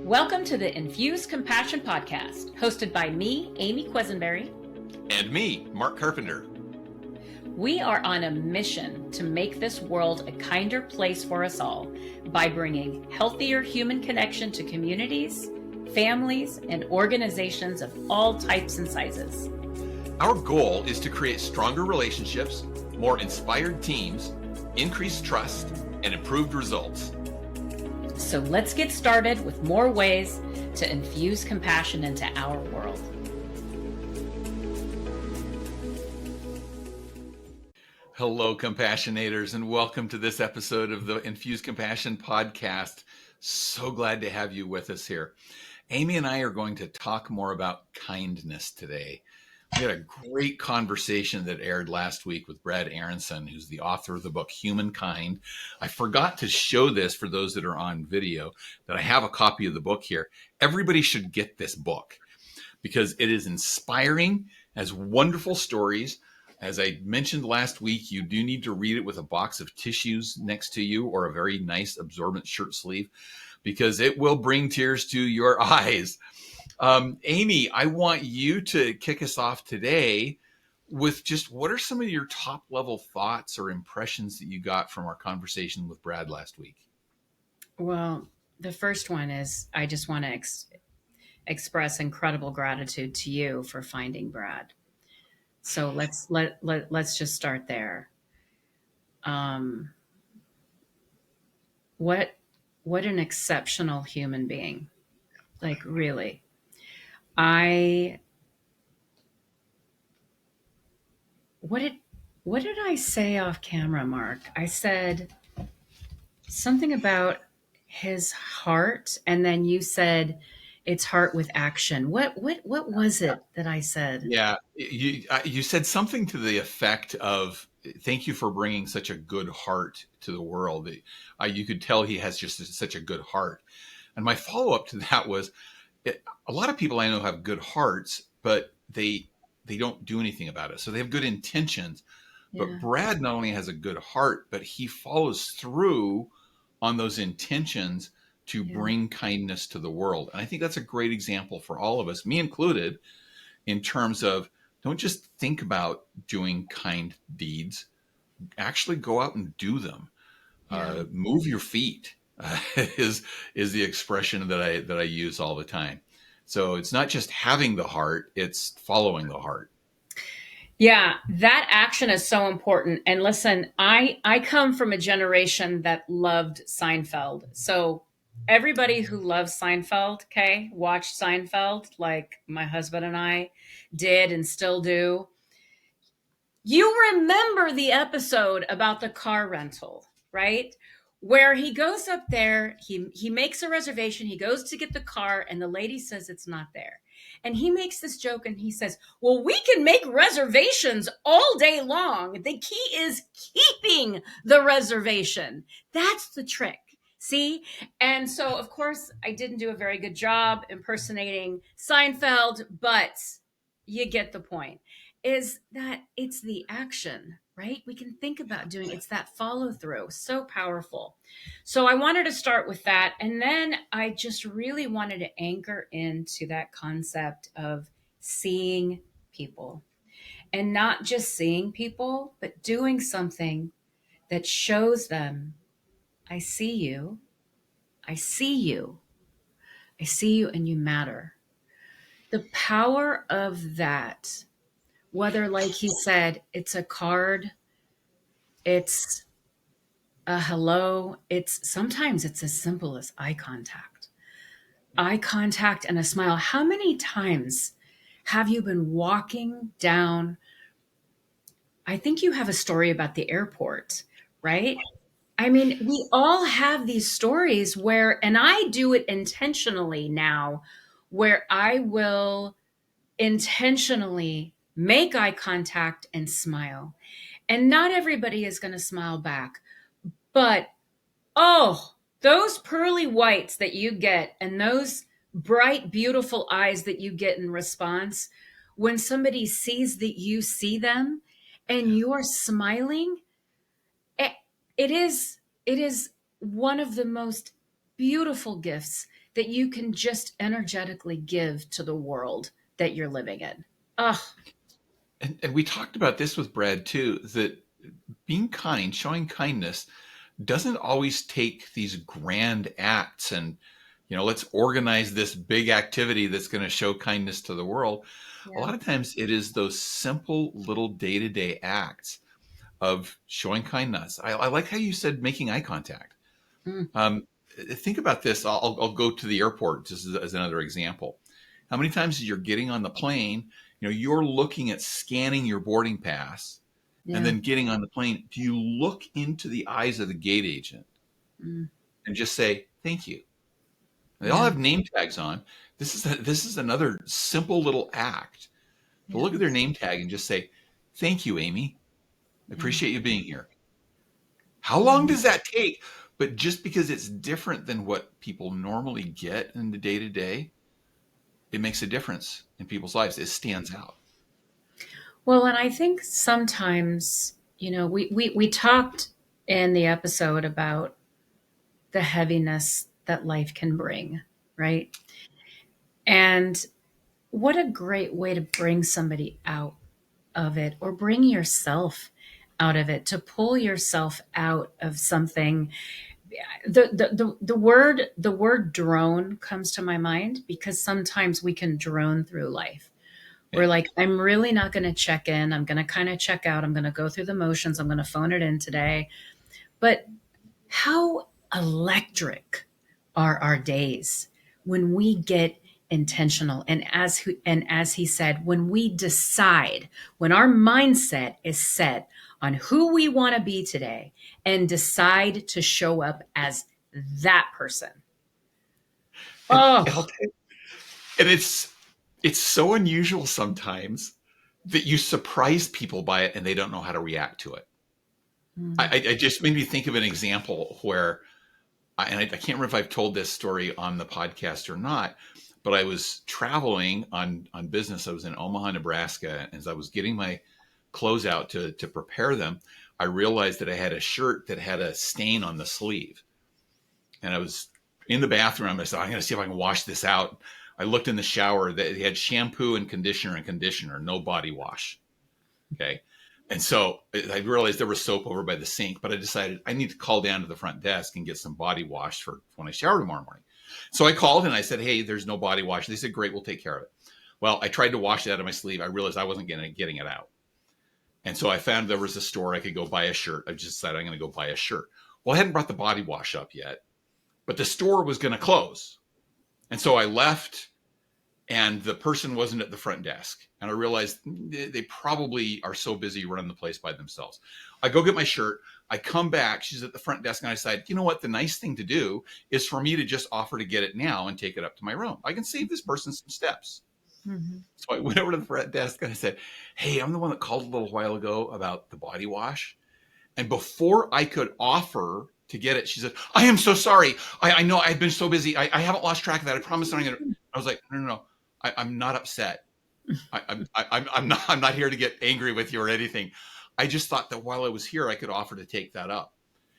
Welcome to the Infuse Compassion podcast, hosted by me, Amy Quisenberry. And me, Mark Carpenter. We are on a mission to make this world a kinder place for us all by bringing healthier human connection to communities, families, and organizations of all types and sizes. Our goal is to create stronger relationships, more inspired teams, increased trust, and improved results. So let's get started with more ways to infuse compassion into our world. Hello, Compassionators, and welcome to this episode of the Infuse Compassion podcast. So glad to have you with us here. Amy and I are going to talk more about kindness today. We had a great conversation that aired last week with Brad Aronson, who's the author of the book HumanKind. I forgot to show this for those that are on video, that I have a copy of the book here. Everybody should get this book because it is inspiring, has wonderful stories. As I mentioned last week, you do need to read it with a box of tissues next to you or a very nice absorbent shirt sleeve because it will bring tears to your eyes. Amy, I want you to kick us off today with just what are some of your top level thoughts or impressions that you got from our conversation with Brad last week? Well, the first one is I just want to express incredible gratitude to you for finding Brad. So let's just start there. What an exceptional human being. Like really. What did I say off camera, Mark? I said something about his heart, and then you said it's heart with action. What was it that I said? Yeah, you said something to the effect of thank you for bringing such a good heart to the world. You could tell he has just such a good heart. And my follow-up to that was, a lot of people I know have good hearts, but they don't do anything about it. So they have good intentions. Yeah. But Brad not only has a good heart, but he follows through on those intentions to bring kindness to the world. And I think that's a great example for all of us, me included, in terms of don't just think about doing kind deeds, actually go out and do them. Move your feet. Is the expression that I use all the time. So it's not just having the heart, it's following the heart. Yeah, that action is so important. And listen, I come from a generation that loved Seinfeld. So everybody who loves Seinfeld, okay, watched Seinfeld like my husband and I did and still do. You remember the episode about the car rental, right? Where he goes up there, he makes a reservation, he goes to get the car, and the lady says it's not there. And he makes this joke and he says, well, we can make reservations all day long. The key is keeping the reservation. That's the trick. See? And so, of course, I didn't do a very good job impersonating Seinfeld, but you get the point. Is that it's the action, right? We can think about doing it's that follow through. So powerful. So I wanted to start with that. And then I just really wanted to anchor into that concept of seeing people and not just seeing people, but doing something that shows them, I see you. I see you. I see you and you matter. The power of that, whether, like he said, it's a card, it's a hello, sometimes it's as simple as eye contact and a smile. How many times have you been walking down? I think you have a story about the airport, right? I mean, we all have these stories where, and I do it intentionally now, where I will intentionally make eye contact and smile. And not everybody is going to smile back. But, those pearly whites that you get and those bright, beautiful eyes that you get in response, when somebody sees that you see them and you're smiling, it is one of the most beautiful gifts that you can just energetically give to the world that you're living in. Oh, And we talked about this with Brad too, that being kind, showing kindness, doesn't always take these grand acts and, let's organize this big activity that's going to show kindness to the world. A yeah. lot of times it is those simple little day-to-day acts of showing kindness. I like how you said making eye contact. Mm, Um, think about this. I'll go to the airport just as another example. How many times you're getting on the plane, you're looking at scanning your boarding pass and yeah. then getting on the plane. Do you look into the eyes of the gate agent Mm, and just say, thank you? They all yeah. have name tags on. This is another simple little act to Yeah. look at their name tag and just say, thank you, Amy. I Yeah. appreciate you being here. How long Mhm. does that take? But just because it's different than what people normally get in the day to day, it makes a difference in people's lives. It stands out. Well, and I think sometimes, we talked in the episode about the heaviness that life can bring, right? And what a great way to bring somebody out of it, or bring yourself out of it, to pull yourself out of something. The word drone comes to my mind, because sometimes we can drone through life. We're Yeah. like, I'm really not going to check in. I'm going to kind of check out. I'm going to go through the motions. I'm going to phone it in today. But how electric are our days when we get intentional, and as he said, when we decide, when our mindset is set on who we want to be today, and decide to show up as that person. And Oh, I'll tell you, and it's so unusual sometimes that you surprise people by it and they don't know how to react to it. mm, I just made me think of an example where, I can't remember if I've told this story on the podcast or not, but I was traveling on business. I was in Omaha, Nebraska, and as I was getting my clothes out to prepare them, I realized that I had a shirt that had a stain on the sleeve, and I was in the bathroom. I said, I'm going to see if I can wash this out. I looked in the shower. They had shampoo and conditioner, no body wash. Okay. And so I realized there was soap over by the sink, but I decided I need to call down to the front desk and get some body wash for when I shower tomorrow morning. So I called and I said, hey, there's no body wash. They said, great, we'll take care of it. Well, I tried to wash it out of my sleeve. I realized I wasn't getting it out. And so I found there was a store I could go buy a shirt. I just decided I'm going to go buy a shirt. Well, I hadn't brought the body wash up yet, but the store was going to close. And so I left, and the person wasn't at the front desk. And I realized they probably are so busy running the place by themselves. I go get my shirt. I come back. She's at the front desk, and I decide, you know what? The nice thing to do is for me to just offer to get it now and take it up to my room. I can save this person some steps. mhm. So I went over to the front desk and I said, hey, I'm the one that called a little while ago about the body wash. And before I could offer to get it, she said, I am so sorry. I know I've been so busy. I haven't lost track of that. I promise I'm going to. I was like, no. I'm not upset. I'm not here to get angry with you or anything. I just thought that while I was here, I could offer to take that up.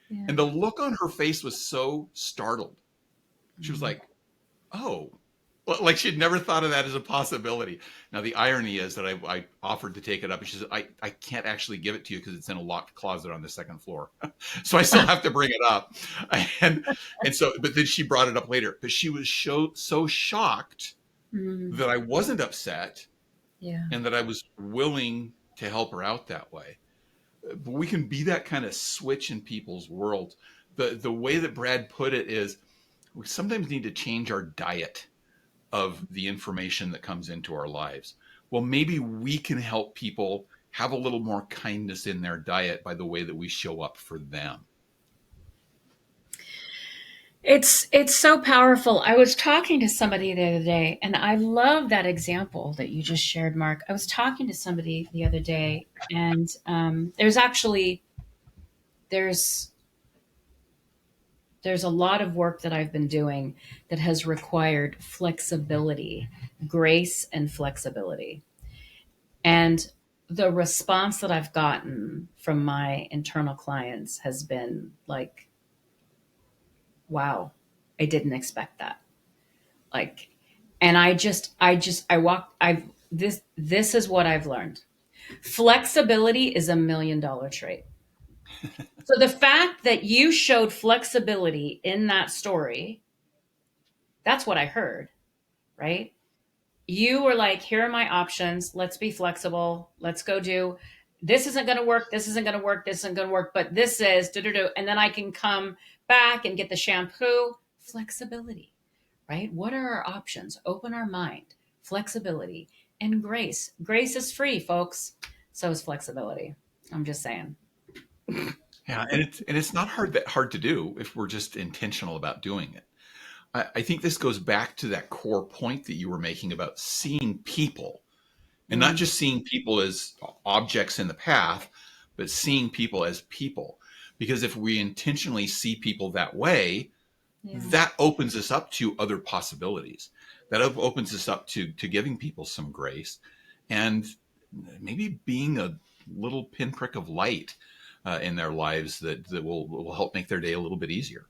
Yeah. And the look on her face was so startled. She was Mm. like, oh, like she'd never thought of that as a possibility. Now, the irony is that I offered to take it up, and she said, I can't actually give it to you because it's in a locked closet on the second floor. So I still have to bring it up. And, and so, but then she brought it up later. But she was so shocked Mm. that I wasn't upset Yeah. and that I was willing to help her out that way. But we can be that kind of switch in people's world. The way that Brad put it is, we sometimes need to change our diet of the information that comes into our lives. Well, maybe we can help people have a little more kindness in their diet by the way that we show up for them. It's so powerful. I was talking to somebody the other day, and I love that example that you just shared, Mark. I was talking to somebody the other day, and there's there's a lot of work that I've been doing that has required flexibility, grace, and flexibility. And the response that I've gotten from my internal clients has been like, wow. I didn't expect that. Like, and this is what I've learned. Flexibility is $1 million trait. So the fact that you showed flexibility in that story, that's what I heard, right? You were like, here are my options. Let's be flexible. Let's go do this. Isn't going to work. This isn't going to work. This isn't going to work. But this is, and then I can come back and get the shampoo. Flexibility, right? What are our options? Open our mind, flexibility, and grace. Grace is free, folks. So is flexibility. I'm just saying. Yeah, and it's not hard to do if we're just intentional about doing it. I think this goes back to that core point that you were making about seeing people, and not Mm, just seeing people as objects in the path, but seeing people as people. Because if we intentionally see people that way, yeah. that opens us up to other possibilities. That opens us up to giving people some grace, and maybe being a little pinprick of light in their lives that will help make their day a little bit easier.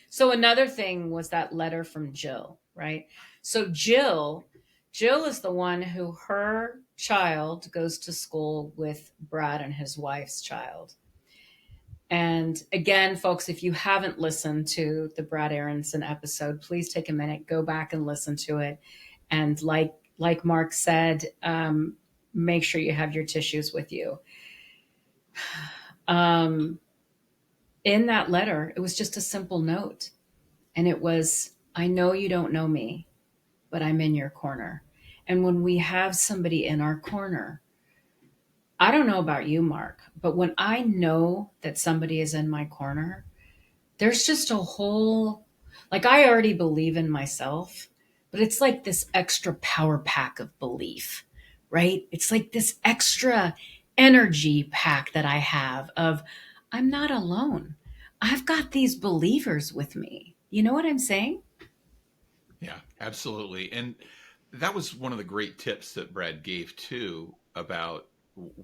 So another thing was that letter from Jill, right? So Jill is the one who her child goes to school with Brad and his wife's child. And again, folks, if you haven't listened to the Brad Aronson episode, please take a minute, go back and listen to it. And like Mark said, make sure you have your tissues with you. Um, in that letter, it was just a simple note. And it was, I know you don't know me, but I'm in your corner. And when we have somebody in our corner, I don't know about you, Mark, but when I know that somebody is in my corner, there's just a whole, like, I already believe in myself, but it's like this extra power pack of belief, right? It's like this extra energy pack that I have of, I'm not alone. I've got these believers with me. You know what I'm saying? Yeah, absolutely. And that was one of the great tips that Brad gave too about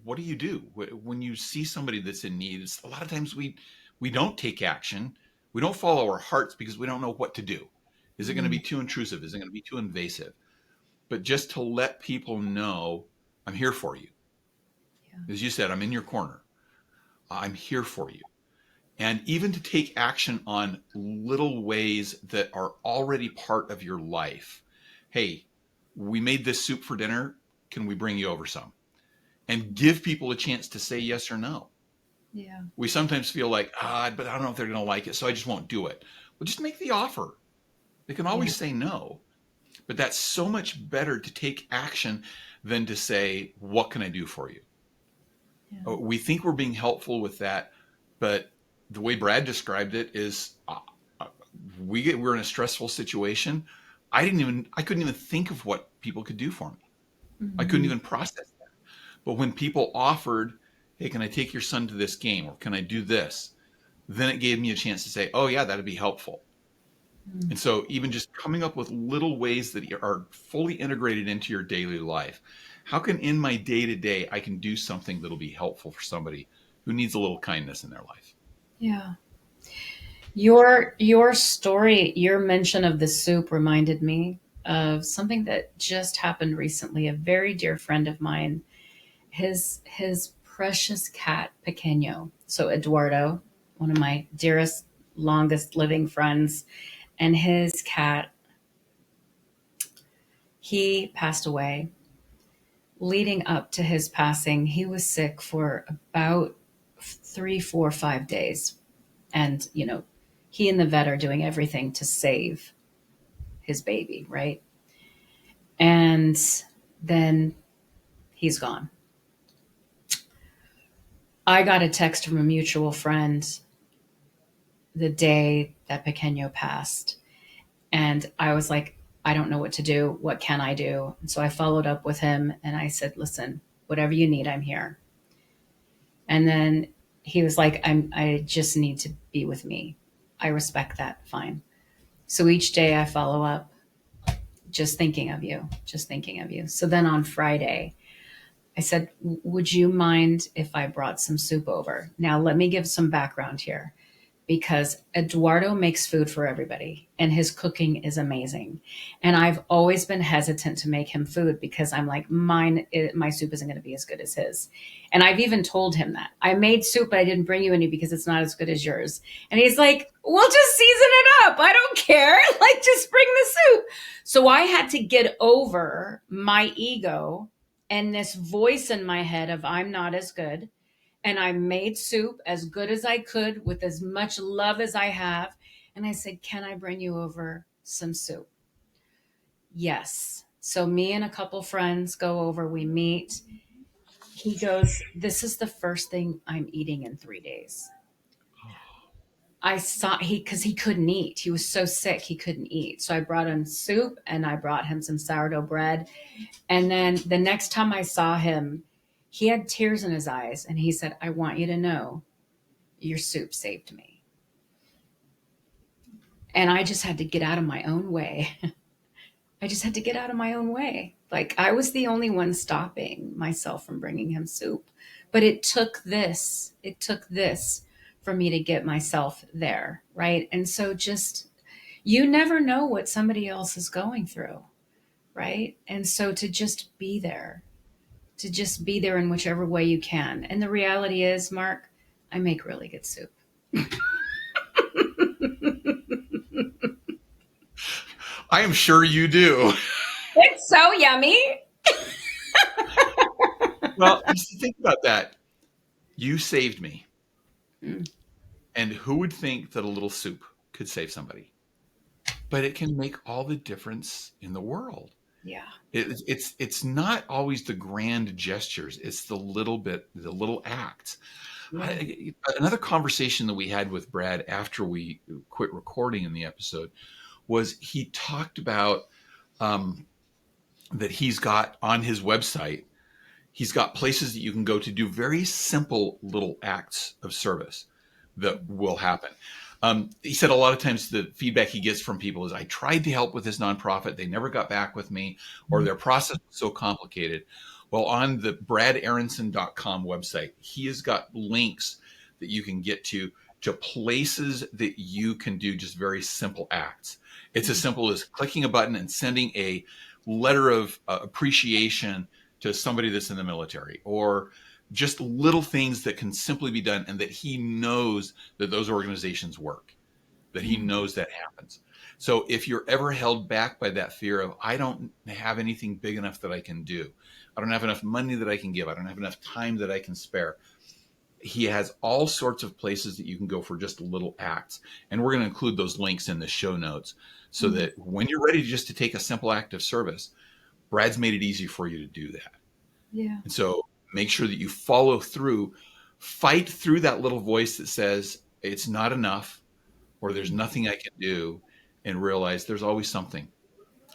what do you do when you see somebody that's in need. It's, a lot of times we don't take action. We don't follow our hearts because we don't know what to do. Is it going to Mm, be too intrusive? Is it going to be too invasive? But just to let people know, I'm here for you. yeah. As you said, I'm in your corner. I'm here for you. And even to take action on little ways that are already part of your life. Hey, we made this soup for dinner. Can we bring you over some? And give people a chance to say yes or no. Yeah. We sometimes feel like, but I don't know if they're going to like it, so I just won't do it. Well, just make the offer. They can Yeah. always say no. But that's so much better to take action than to say, what can I do for you? Yeah. We think we're being helpful with that, but the way Brad described it is uh, we're in a stressful situation. I couldn't even think of what people could do for me. I couldn't Mhm. even process that. But when people offered, hey, can I take your son to this game, or can I do this? Then it gave me a chance to say, oh yeah, that'd be helpful. Mm. And so even just coming up with little ways that are fully integrated into your daily life. How can in my day to day, I can do something that'll be helpful for somebody who needs a little kindness in their life? Yeah. Your story, your mention of the soup reminded me of something that just happened recently. A very dear friend of mine, his precious cat Pequeño, so Eduardo, one of my dearest, longest living friends, and his cat, he passed away. Leading up to his passing, he was sick for about 3, 4, 5 days. And, he and the vet are doing everything to save his baby, right? And then he's gone. I got a text from a mutual friend the day that Pequeño passed. And I was like, I don't know what to do. What can I do? And so I followed up with him and I said, listen, whatever you need, I'm here. And then he was like, I just need to be with me. I respect that. Fine. So each day I follow up, just thinking of you, just thinking of you. So then on Friday, I said, would you mind if I brought some soup over? Now, let me give some background here. because Eduardo makes food for everybody and his cooking is amazing. And I've always been hesitant to make him food because I'm like, my soup isn't going to be as good as his. And I've even told him that I made soup, but I didn't bring you any because it's not as good as yours. And he's like, we'll just season it up. I don't care. Like, just bring the soup. So I had to get over my ego and this voice in my head of I'm not as good, and I made soup as good as I could with as much love as I have. And I said, can I bring you over some soup? Yes. So me and a couple friends go over, we meet. He goes, this is the first thing I'm eating in 3 days. I saw because he couldn't eat. He was so sick he couldn't eat. So I brought him soup and I brought him some sourdough bread. And then the next time I saw him, he had tears in his eyes and he said, I want you to know your soup saved me. And I just had to get out of my own way. I just had to get out of my own way. Like I was the only one stopping myself from bringing him soup. But it took this for me to get myself there. Right. And so just, you never know what somebody else is going through. Right. And so to just be there in whichever way you can. And the reality is, Mark, I make really good soup. I am sure you do. It's so yummy. Well, just think about that. You saved me. Mm, And who would think that a little soup could save somebody? But it can make all the difference in the world. yeah. It's not always the grand gestures. It's the little acts. Yeah. Another conversation that we had with Brad after we quit recording in the episode was he talked about that he's got on his website, he's got places that you can go to do very simple little acts of service that will happen. He said a lot of times the feedback he gets from people is, I tried to help with this nonprofit. They never got back with me, or their process was so complicated. Well, on the bradaronson.com website, he has got links that you can get to places that you can do just very simple acts. It's as simple as clicking a button and sending a letter of appreciation to somebody that's in the military, or just little things that can simply be done, and that he knows that those organizations work, that he knows that happens. So if you're ever held back by that fear of, I don't have anything big enough that I can do, I don't have enough money that I can give, I don't have enough time that I can spare, he has all sorts of places that you can go for just little acts. And we're going to include those links in the show notes so that when you're ready just to take a simple act of service, Brad's made it easy for you to do that. Yeah. And so make sure that you follow through, fight through that little voice that says it's not enough, or there's nothing I can do, and realize there's always something.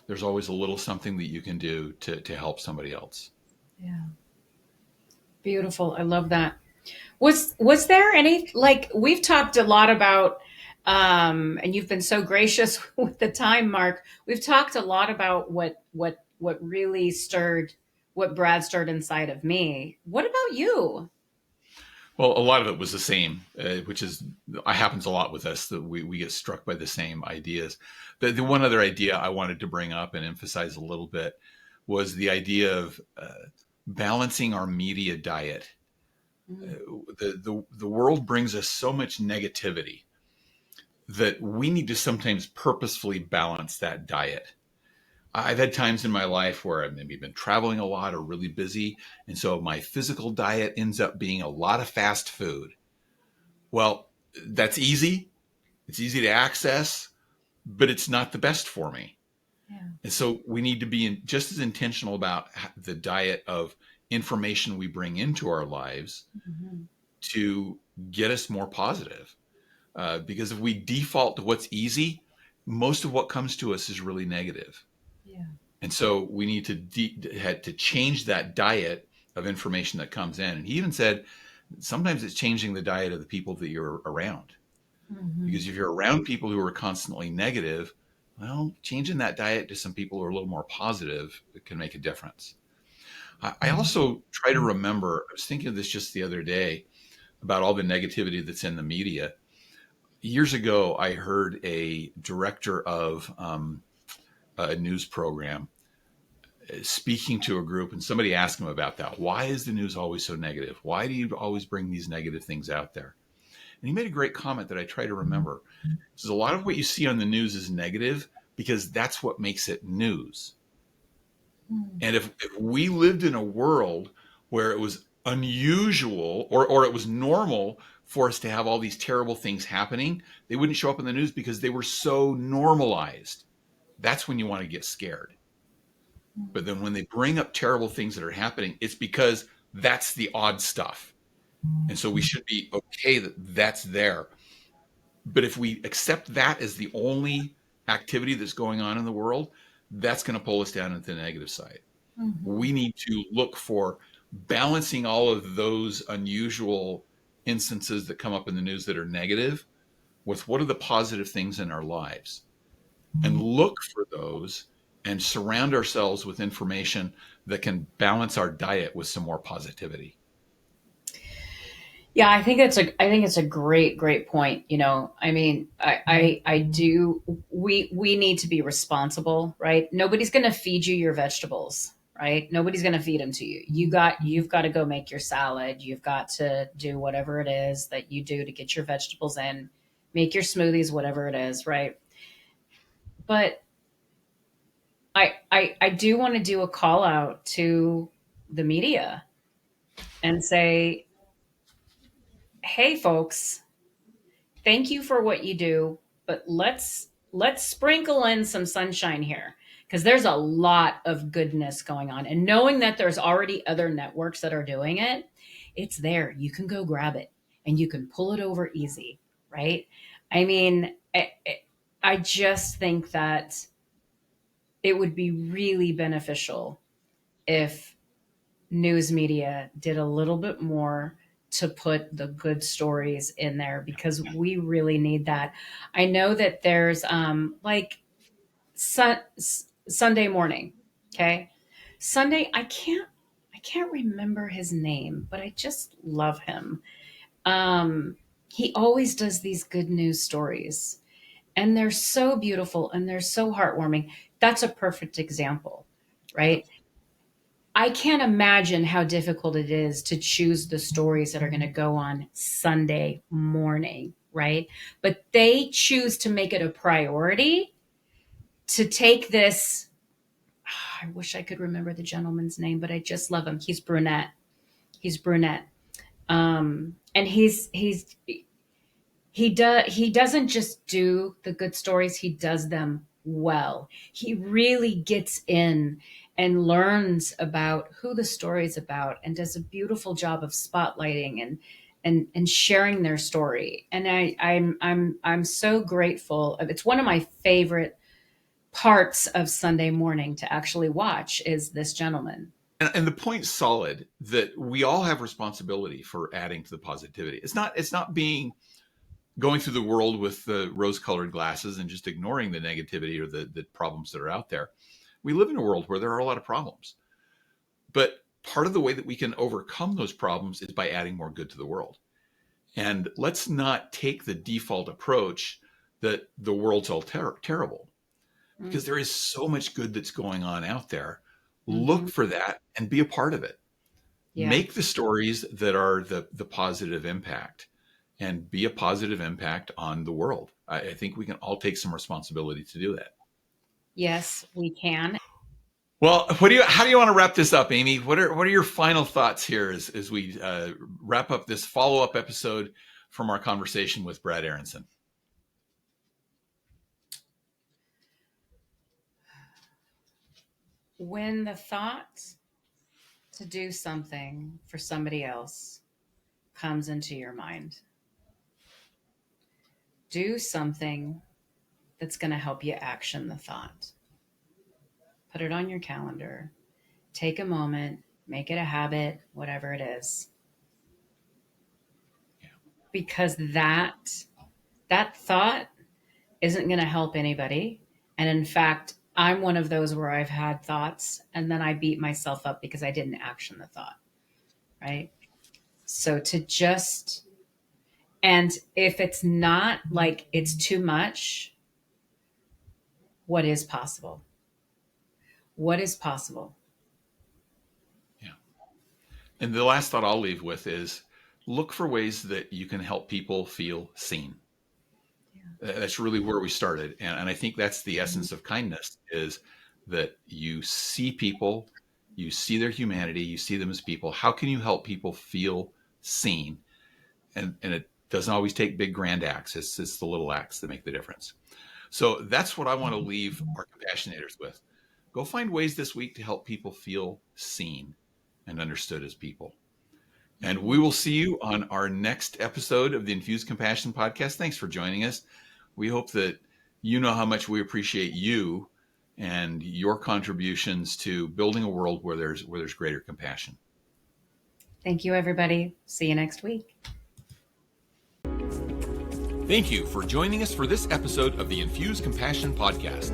There's always a little something that you can do to help somebody else. Yeah. Beautiful. I love that. Was there any, like, we've talked a lot about and you've been so gracious with the time, Mark. We've talked a lot about what really stirred, what Brad stirred inside of me. What about you? Well, a lot of it was the same, which is happens a lot with us, that we get struck by the same ideas. The one other idea I wanted to bring up and emphasize a little bit was the idea of balancing our media diet. The world brings us so much negativity that we need to sometimes purposefully balance that diet. I've had times in my life where I've maybe been traveling a lot or really busy, and so my physical diet ends up being a lot of fast food. Well, that's easy. It's easy to access, but it's not the best for me. Yeah. And so we need to be just as intentional about the diet of information we bring into our lives Mhm. to get us more positive. Because if we default to what's easy, most of what comes to us is really negative. Yeah. And so we need had to change that diet of information that comes in. And he even said, sometimes it's changing the diet of the people that you're around. Mhm. Because if you're around people who are constantly negative, well, changing that diet to some people who are a little more positive, it can make a difference. I also try to remember, I was thinking of this just the other day about all the negativity that's in the media. Years ago, I heard a director of a news program speaking to a group, and somebody asked him about that. Why is the news always so negative? Why do you always bring these negative things out there? And he made a great comment that I try to remember. He says, a lot of what you see on the news is negative because that's what makes it news. And if we lived in a world where it was unusual or it was normal for us to have all these terrible things happening, they wouldn't show up in the news because they were so normalized. That's when you want to get scared. But then when they bring up terrible things that are happening, it's because that's the odd stuff. And so we should be okay that that's there. But if we accept that as the only activity that's going on in the world, that's going to pull us down into the negative side. We need to look for balancing all of those unusual instances that come up in the news that are negative with what are the positive things in our lives, and look for those and surround ourselves with information that can balance our diet with some more positivity. Yeah, I think it's a great point. I mean, I do. We need to be responsible, right? Nobody's going to feed you your vegetables, right? Nobody's going to feed them to you. You've got to go make your salad. You've got to do whatever it is that you do to get your vegetables in, make your smoothies, whatever it is, right? But I do want to do a call out to the media and say, hey, folks, thank you for what you do, but let's sprinkle in some sunshine here because there's a lot of goodness going on. And knowing that there's already other networks that are doing it, it's there. You can go grab it and you can pull it over easy, right? I mean, I just think that it would be really beneficial if news media did a little bit more to put the good stories in there because we really need that. I know that there's like Sunday morning, okay? Sunday, I can't remember his name, but I just love him. He always does these good news stories and they're so beautiful and they're so heartwarming. That's a perfect example, right? I can't imagine how difficult it is to choose the stories that are going to go on Sunday morning, right? But they choose to make it a priority to take this. I wish I could remember the gentleman's name, but I just love him. He's brunette. He's brunette. And he doesn't just do the good stories, he does them well. He really gets in and learns about who the story is about and does a beautiful job of spotlighting and sharing their story. And I'm so grateful. It's one of my favorite parts of Sunday morning to actually watch is this gentleman. And the point's solid that we all have responsibility for adding to the positivity. It's not being going through the world with the rose-colored glasses and just ignoring the negativity or the problems that are out there. We live in a world where there are a lot of problems. But part of the way that we can overcome those problems is by adding more good to the world. And let's not take the default approach that the world's all terrible, because there is so much good that's going on out there. Mm-hmm. Look for that and be a part of it. Yeah. Make the stories that are the positive impact and be a positive impact on the world. I think we can all take some responsibility to do that. Yes, we can. Well, how do you want to wrap this up, Amy? What are your final thoughts here as we wrap up this follow-up episode from our conversation with Brad Aronson? When the thought to do something for somebody else comes into your mind, do something that's going to help you action the thought. Put it on your calendar. Take a moment, make it a habit, whatever it is. Because that thought isn't going to help anybody. And in fact, I'm one of those where I've had thoughts and then I beat myself up because I didn't action the thought, right? So to just And if it's not like it's too much, what is possible? What is possible? Yeah. And the last thought I'll leave with is look for ways that you can help people feel seen. That's really where we started. And I think that's the essence of kindness, is that you see people, you see their humanity, you see them as people. How can you help people feel seen? And it doesn't always take big grand acts. It's the little acts that make the difference. So that's what I want to leave our compassionators with. Go find ways this week to help people feel seen and understood as people. And we will see you on our next episode of the Infused Compassion podcast. Thanks for joining us. We hope that you know how much we appreciate you and your contributions to building a world where there's greater compassion. Thank you, everybody. See you next week. Thank you for joining us for this episode of the Infused Compassion podcast.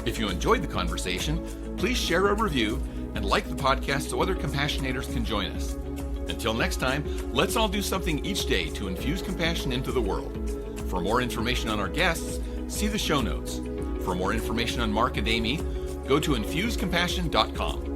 If you enjoyed the conversation, please share a review and like the podcast so other compassionators can join us. Until next time, let's all do something each day to infuse compassion into the world. For more information on our guests, see the show notes. For more information on Mark and Amy, go to infusecompassion.com.